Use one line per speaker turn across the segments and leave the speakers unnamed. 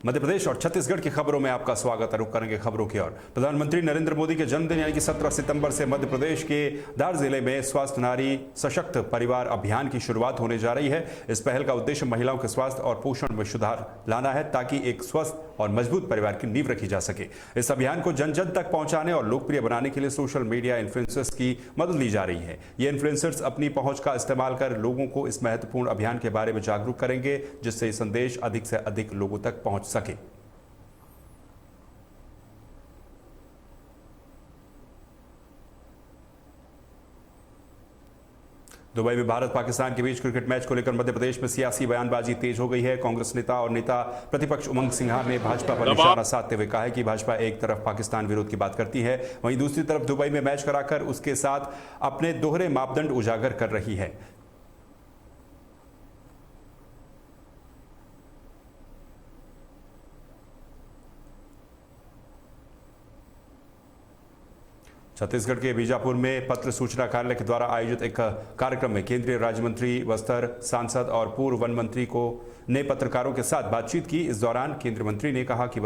मध्य प्रदेश और छत्तीसगढ़ की खबरों में आपका स्वागत है। रुक करेंगे खबरों की ओर। प्रधानमंत्री नरेंद्र मोदी के जन्मदिन यानी कि 17 सितंबर से मध्य प्रदेश के धार जिले में स्वस्थ नारी सशक्त परिवार अभियान की शुरुआत होने जा रही है। इस पहल का उद्देश्य महिलाओं के स्वास्थ्य और पोषण में सुधार लाना है ताकि एक स्वस्थ और मजबूत परिवार की नींव रखी जा सके। इस अभियान को जन जन तक पहुंचाने और लोकप्रिय बनाने के लिए सोशल मीडिया इन्फ्लुएंसर्स की मदद ली जा रही है। ये इन्फ्लुएंसर्स अपनी पहुंच का इस्तेमाल कर लोगों को इस महत्वपूर्ण अभियान के बारे में जागरूक करेंगे, जिससे ये संदेश अधिक से अधिक लोगों तक पहुंच सके। दुबई में भारत पाकिस्तान के बीच क्रिकेट मैच को लेकर मध्य प्रदेश में सियासी बयानबाजी तेज हो गई है। कांग्रेस नेता और नेता प्रतिपक्ष उमंग सिंघार ने भाजपा पर निशाना साधते हुए कहा है कि भाजपा एक तरफ पाकिस्तान विरोध की बात करती है, वहीं दूसरी तरफ दुबई में मैच कराकर उसके साथ अपने दोहरे मापदंड उजागर कर रही है। छत्तीसगढ़ के बीजापुर में पत्र सूचना कार्यालय के द्वारा आयोजित एक कार्यक्रम में केंद्रीय राज्य मंत्री बस्तर सांसद और पूर्व वन मंत्री ने पत्रकारों के साथ बातचीत की। इस दौरान केंद्रीय मंत्री ने कहा कि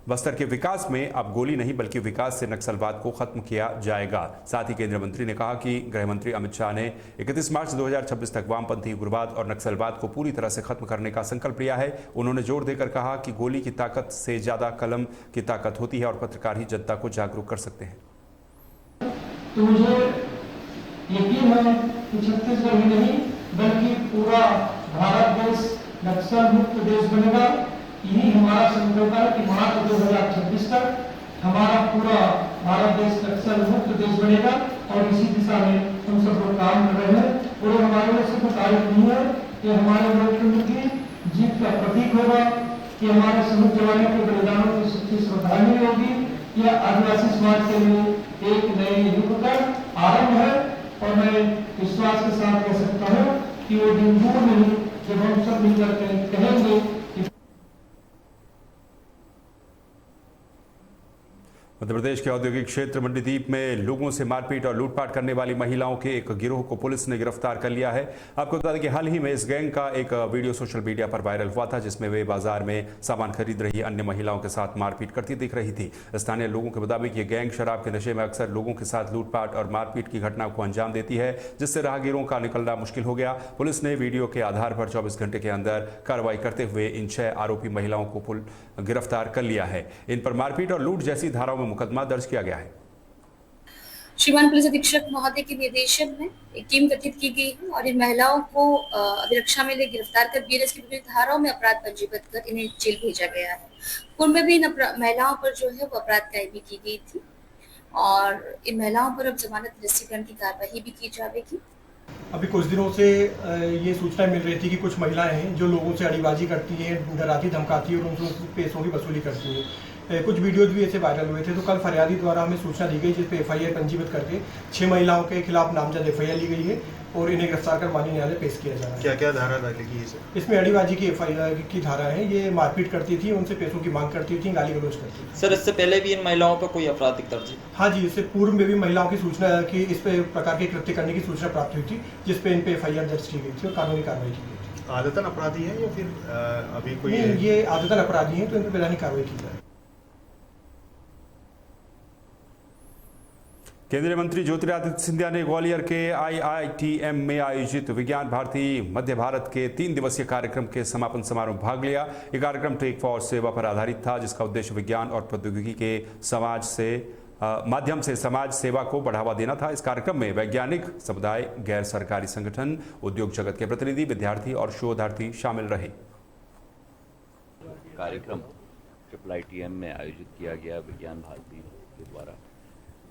बस्तर के विकास में अब गोली नहीं बल्कि विकास से नक्सलवाद को खत्म किया जाएगा। साथ ही केंद्रीय मंत्री ने कहा कि गृह मंत्री अमित शाह ने 31 मार्च 2026 तक वामपंथी उग्रवाद और नक्सलवाद को पूरी तरह से खत्म करने का संकल्प लिया है। उन्होंने जोर देकर कहा कि गोली की ताकत से ज्यादा कलम की ताकत होती है और पत्रकार ही जनता को जागरूक कर सकते हैं।
तो मुझे यकीन है कि छत्तीसगढ़ ही नहीं बल्कि पूरा भारत देश नक्सल मुक्त देश बनेगा। यही हमारा संकल्प है कि मार्च 2026 तक हमारा पूरा भारत देश नक्सल मुक्त देश बनेगा और इसी दिशा में हम सब लोग काम कर रहे हैं। और हमारे लिए सिर्फ तारीफ नहीं है कि हमारे लोकतंत्र की जीत का प्रतीक होगा, कि हमारे सैनिक जवानों के बलिदानों की सच्ची श्रद्धांजलि होगी। यह आदिवासी समाज के लिए एक नए युग का आरंभ है और मैं विश्वास के साथ कह सकता हूँ कि वो दिन दूर नहीं जब हम सब मिलकर कहेंगे।
मध्य प्रदेश के औद्योगिक क्षेत्र मंडीदीप में लोगों से मारपीट और लूटपाट करने वाली महिलाओं के एक गिरोह को पुलिस ने गिरफ्तार कर लिया है। आपको बता दें कि हाल ही में इस गैंग का एक वीडियो सोशल मीडिया पर वायरल हुआ था, जिसमें वे बाजार में सामान खरीद रही अन्य महिलाओं के साथ मारपीट करती दिख रही थी। स्थानीय लोगों के मुताबिक ये गैंग शराब के नशे में अक्सर लोगों के साथ लूटपाट और मारपीट की घटना को अंजाम देती है, जिससे राहगीरों का निकलना मुश्किल हो गया। पुलिस ने वीडियो के आधार पर 24 घंटे के अंदर कार्रवाई करते हुए इन 6 आरोपी महिलाओं को गिरफ्तार कर लिया है। इन पर मारपीट और लूट जैसी धाराओं में मुकदमा दर्ज किया गया है।
श्रीमान पुलिस अधीक्षक महोदय के निर्देशन में एक टीम गठित की गई है और इन महिलाओं को अभिरक्षा में ले गिरफ्तार कर बीएनएस की विभिन्न धाराओं में अपराध पंजीबद्ध कर इन्हें जेल भेजा गया है। पूर्व में भी इन महिलाओं पर जो है वो अपराध कार्रवाई की गई थी और इन महिलाओं पर अब जमानत रजिस्ट्रीकरण की कार्यवाही भी की जाएगी।
अभी कुछ दिनों से ये सूचना मिल रही थी कि कुछ महिलाएं हैं जो लोगों से अड़ीबाजी करती हैं, डराती धमकाती हैं और उनसे पैसों की वसूली करती हैं। कुछ वीडियोज भी ऐसे वायरल हुए थे, तो कल फरियादी द्वारा हमें सूचना दी गई जिस पे एफआईआर पंजीबद्ध करके 6 महिलाओं के खिलाफ नामजद एफआईआर ली गई है और इन्हें गिरफ्तार कर माननीय न्यायालय पेश किया जा रहा है।
क्या क्या धारा डालेगी है सर?
इसमें अड़ीबाजी की एफआईआर की धारा है। ये मारपीट करती थी, उनसे पैसों की मांग करती थी, गाली गलौज करती थी।
सर इससे पहले भी इन महिलाओं पर कोई आपराधिक दर्ज है?
हाँ जी, इससे पूर्व में भी महिलाओं की सूचना की इस पे प्रकार के कृत्य करने की सूचना प्राप्त हुई थी, जिस पे इन पे एफआईआर दर्ज की गई थी और कानूनी कार्रवाई की गई थी।
आदतन अपराधी है या फिर अभी कोई?
ये आदतन अपराधी हैं, तो इन पे वैधानिक कार्रवाई की जाए।
केंद्रीय मंत्री ज्योतिरादित्य सिंधिया ने ग्वालियर के IITM में आयोजित विज्ञान भारती मध्य भारत के 3 दिवसीय कार्यक्रम के समापन समारोह में भाग लिया। यह कार्यक्रम टेक फॉर सेवा पर आधारित था, जिसका उद्देश्य विज्ञान और प्रौद्योगिकी के माध्यम से समाज सेवा को बढ़ावा देना था। इस कार्यक्रम में वैज्ञानिक समुदाय, गैर सरकारी संगठन, उद्योग जगत के प्रतिनिधि, विद्यार्थी और शोधार्थी शामिल रहे।
कार्यक्रम IITM में आयोजित किया गया विज्ञान भारती के द्वारा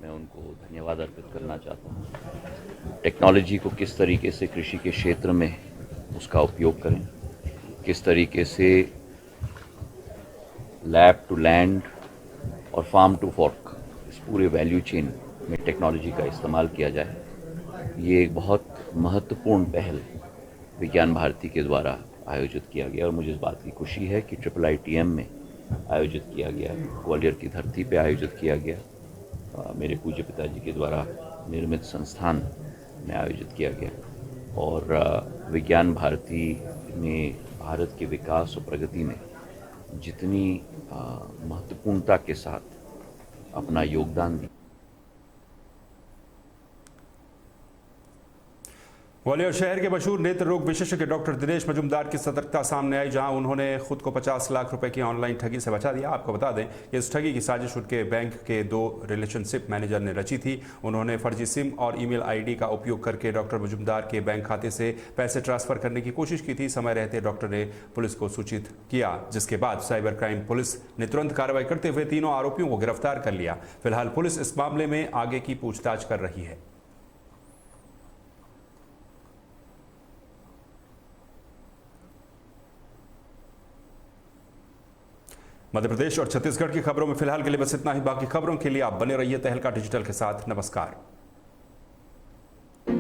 मैं उनको धन्यवाद अर्पित करना चाहता हूँ। टेक्नोलॉजी को किस तरीके से कृषि के क्षेत्र में उसका उपयोग करें, किस तरीके से लैब टू लैंड और फार्म टू फॉर्क इस पूरे वैल्यू चेन में टेक्नोलॉजी का इस्तेमाल किया जाए, ये एक बहुत महत्वपूर्ण पहल विज्ञान भारती के द्वारा आयोजित किया गया और मुझे इस बात की खुशी है कि IITM में आयोजित किया गया, ग्वालियर की धरती पर आयोजित किया गया, मेरे पूज्य पिताजी के द्वारा निर्मित संस्थान में आयोजित किया गया और विज्ञान भारती में भारत के विकास और प्रगति में जितनी महत्वपूर्णता के साथ अपना योगदान दिया।
ग्वालियर शहर के मशहूर नेत्र रोग विशेषज्ञ डॉक्टर दिनेश मजूमदार की सतर्कता सामने आई, जहां उन्होंने खुद को 50 लाख रुपए की ऑनलाइन ठगी से बचा दिया। आपको बता दें कि इस ठगी की साजिश उनके बैंक के 2 रिलेशनशिप मैनेजर ने रची थी। उन्होंने फर्जी सिम और ईमेल आईडी का उपयोग करके डॉक्टर मजूमदार के बैंक खाते से पैसे ट्रांसफर करने की कोशिश की थी। समय रहते डॉक्टर ने पुलिस को सूचित किया, जिसके बाद साइबर क्राइम पुलिस ने तुरंत कार्रवाई करते हुए तीनों आरोपियों को गिरफ्तार कर लिया। फिलहाल पुलिस इस मामले में आगे की पूछताछ कर रही है। मध्य प्रदेश और छत्तीसगढ़ की खबरों में फिलहाल के लिए बस इतना ही। बाकी खबरों के लिए आप बने रहिए तहलका डिजिटल के साथ। नमस्कार।